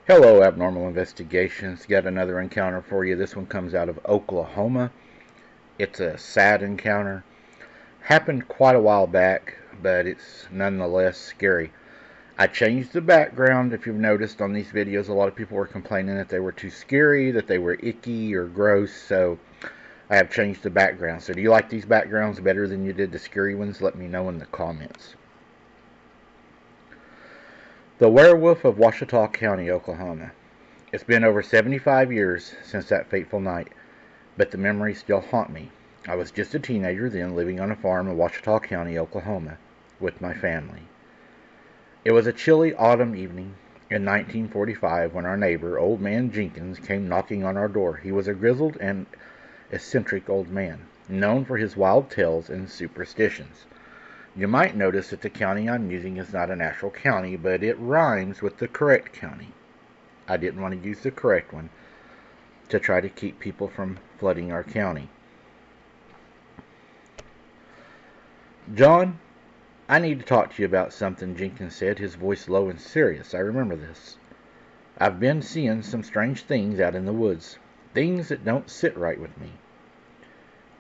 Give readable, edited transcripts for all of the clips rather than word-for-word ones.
Hello, Abnormal Investigations. Got another encounter for you. This one comes out of Oklahoma. It's a sad encounter. Happened quite a while back, but it's nonetheless scary. I changed the background. If you've noticed on these videos, a lot of people were complaining that they were too scary, that they were icky or gross, so I have changed the background. So do you like these backgrounds better than you did the scary ones? Let me know in the comments. The Werewolf of Ouachita County, Oklahoma. It's been over 75 years since that fateful night, but the memories still haunt me. I was just a teenager then, living on a farm in Ouachita County, Oklahoma, with my family. It was a chilly autumn evening in 1945 when our neighbor, Old Man Jenkins, came knocking on our door. He was a grizzled and eccentric old man, known for his wild tales and superstitions. You might notice that the county I'm using is not an actual county, but it rhymes with the correct county. I didn't want to use the correct one to try to keep people from flooding our county. "John, I need to talk to you about something," Jenkins said, his voice low and serious. I remember this. "I've been seeing some strange things out in the woods. Things that don't sit right with me."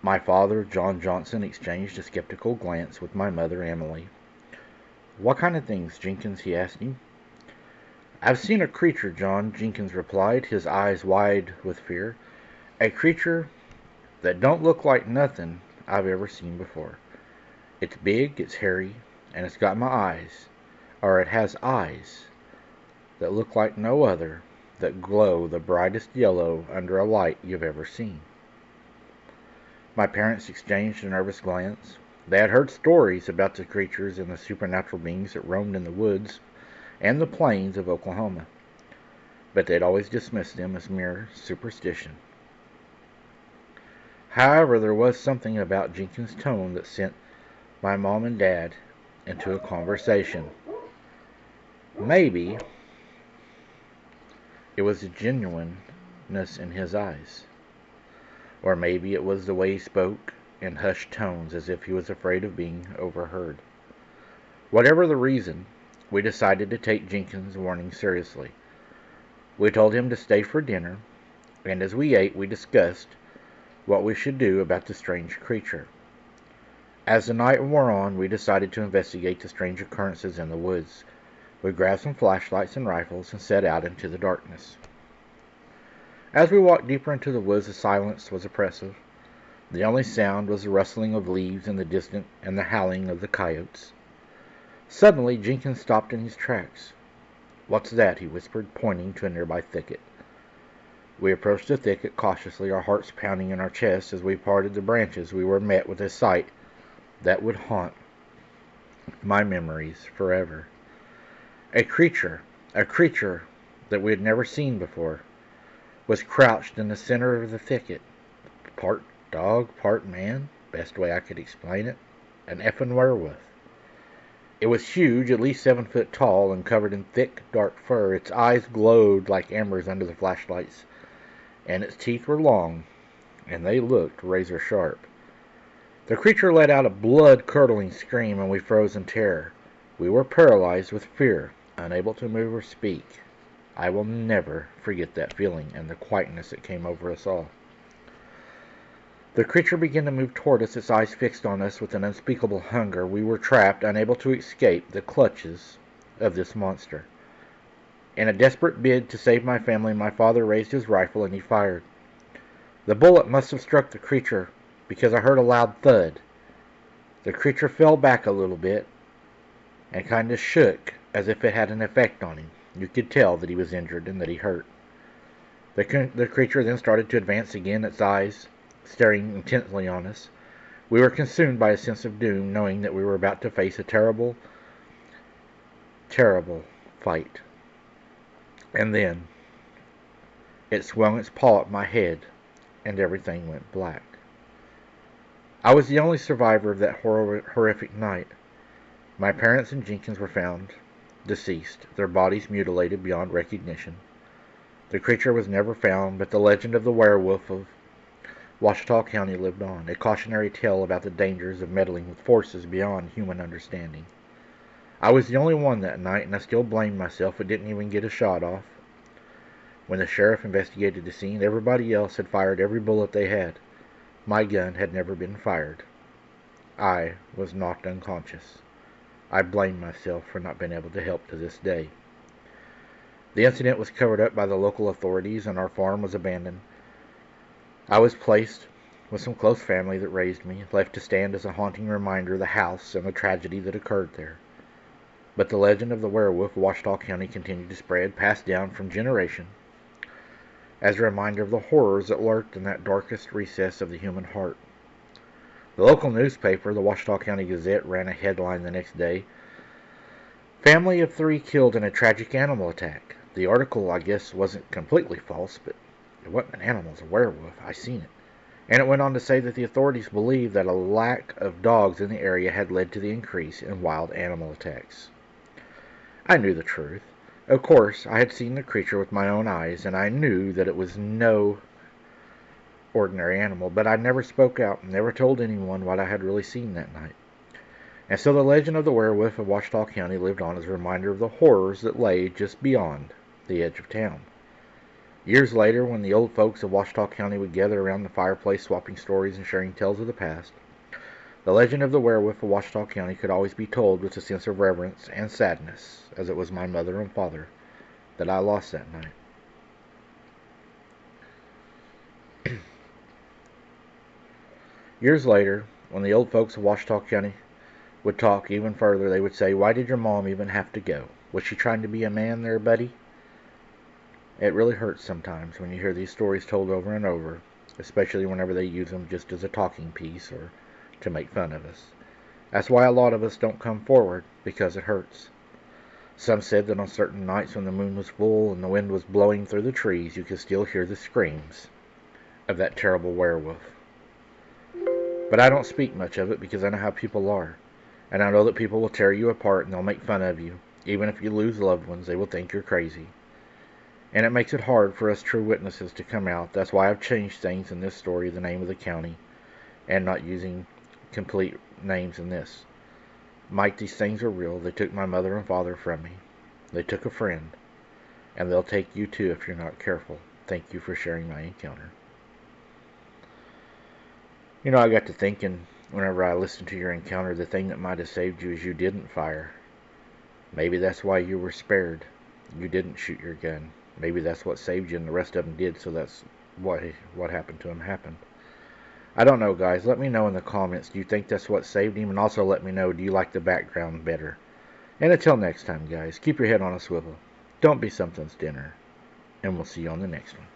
My father, John Johnson, exchanged a skeptical glance with my mother, Emily. "What kind of things, Jenkins?" he asked me. "I've seen a creature, John," Jenkins replied, his eyes wide with fear. "A creature that don't look like nothing I've ever seen before. It's big, it's hairy, and it's got my eyes, or it has eyes, that look like no other, that glow the brightest yellow under a light you've ever seen." My parents exchanged a nervous glance. They had heard stories about the creatures and the supernatural beings that roamed in the woods and the plains of Oklahoma, but they'd always dismissed them as mere superstition. However, there was something about Jenkins' tone that sent my mom and dad into a conversation. Maybe it was the genuineness in his eyes, or maybe it was the way he spoke in hushed tones as if he was afraid of being overheard. Whatever the reason, we decided to take Jenkins' warning seriously. We told him to stay for dinner, and as we ate, we discussed what we should do about the strange creature. As the night wore on, we decided to investigate the strange occurrences in the woods. We grabbed some flashlights and rifles and set out into the darkness. As we walked deeper into the woods, the silence was oppressive. The only sound was the rustling of leaves in the distance and the howling of the coyotes. Suddenly, Jenkins stopped in his tracks. "What's that?" he whispered, pointing to a nearby thicket. We approached the thicket cautiously, our hearts pounding in our chests. As we parted the branches, we were met with a sight that would haunt my memories forever. A creature that we had never seen before, was crouched in the center of the thicket. Part dog, part man, best way I could explain it. An effing werewolf. It was huge, at least 7 foot tall, and covered in thick, dark fur. Its eyes glowed like embers under the flashlights, and its teeth were long, and they looked razor sharp. The creature let out a blood-curdling scream, and we froze in terror. We were paralyzed with fear, unable to move or speak. I will never forget that feeling and the quietness that came over us all. The creature began to move toward us, its eyes fixed on us with an unspeakable hunger. We were trapped, unable to escape the clutches of this monster. In a desperate bid to save my family, my father raised his rifle and he fired. The bullet must have struck the creature because I heard a loud thud. The creature fell back a little bit and kind of shook as if it had an effect on him. You could tell that he was injured and that he hurt. The creature then started to advance again, its eyes staring intently on us. We were consumed by a sense of doom, knowing that we were about to face a terrible, terrible fight. And then it swung its paw at my head, and everything went black. I was the only survivor of that horrific night. My parents and Jenkins were found deceased, their bodies mutilated beyond recognition. The creature was never found, but the legend of the werewolf of Ouachita County lived on, a cautionary tale about the dangers of meddling with forces beyond human understanding. I was the only one that night, and I still blamed myself. It didn't even get a shot off. When the sheriff investigated the scene, everybody else had fired every bullet they had. My gun had never been fired. I was knocked unconscious. I blame myself for not being able to help to this day. The incident was covered up by the local authorities and our farm was abandoned. I was placed with some close family that raised me, left to stand as a haunting reminder of the house and the tragedy that occurred there. But the legend of the werewolf of Ouachita County continued to spread, passed down from generation, as a reminder of the horrors that lurked in that darkest recess of the human heart. The local newspaper, the Ouachita County Gazette, ran a headline the next day: "Family of 3 killed in a tragic animal attack." The article, I guess, wasn't completely false, but it wasn't an animal, it was a werewolf. I seen it. And it went on to say that the authorities believed that a lack of dogs in the area had led to the increase in wild animal attacks. I knew the truth. Of course, I had seen the creature with my own eyes, and I knew that it was no ordinary animal, but I never spoke out and never told anyone what I had really seen that night. And so the legend of the werewolf of Ouachita County lived on as a reminder of the horrors that lay just beyond the edge of town. Years later, when the old folks of Ouachita County would gather around the fireplace swapping stories and sharing tales of the past, the legend of the werewolf of Ouachita County could always be told with a sense of reverence and sadness, as it was my mother and father that I lost that night. Years later, when the old folks of Ouachita County would talk even further, they would say, "Why did your mom even have to go? Was she trying to be a man there, buddy?" It really hurts sometimes when you hear these stories told over and over, especially whenever they use them just as a talking piece or to make fun of us. That's why a lot of us don't come forward, because it hurts. Some said that on certain nights when the moon was full and the wind was blowing through the trees, you could still hear the screams of that terrible werewolf. But I don't speak much of it because I know how people are. And I know that people will tear you apart and they'll make fun of you. Even if you lose loved ones, they will think you're crazy. And it makes it hard for us true witnesses to come out. That's why I've changed things in this story, the name of the county, and not using complete names in this. Mike, these things are real. They took my mother and father from me. They took a friend. And they'll take you too if you're not careful. Thank you for sharing my encounter. You know, I got to thinking, whenever I listened to your encounter, the thing that might have saved you is you didn't fire. Maybe that's why you were spared. You didn't shoot your gun. Maybe that's what saved you and the rest of them did, so that's what happened to him happened. I don't know, guys. Let me know in the comments. Do you think that's what saved him? And also let me know, do you like the background better? And until next time, guys, keep your head on a swivel. Don't be something's dinner. And we'll see you on the next one.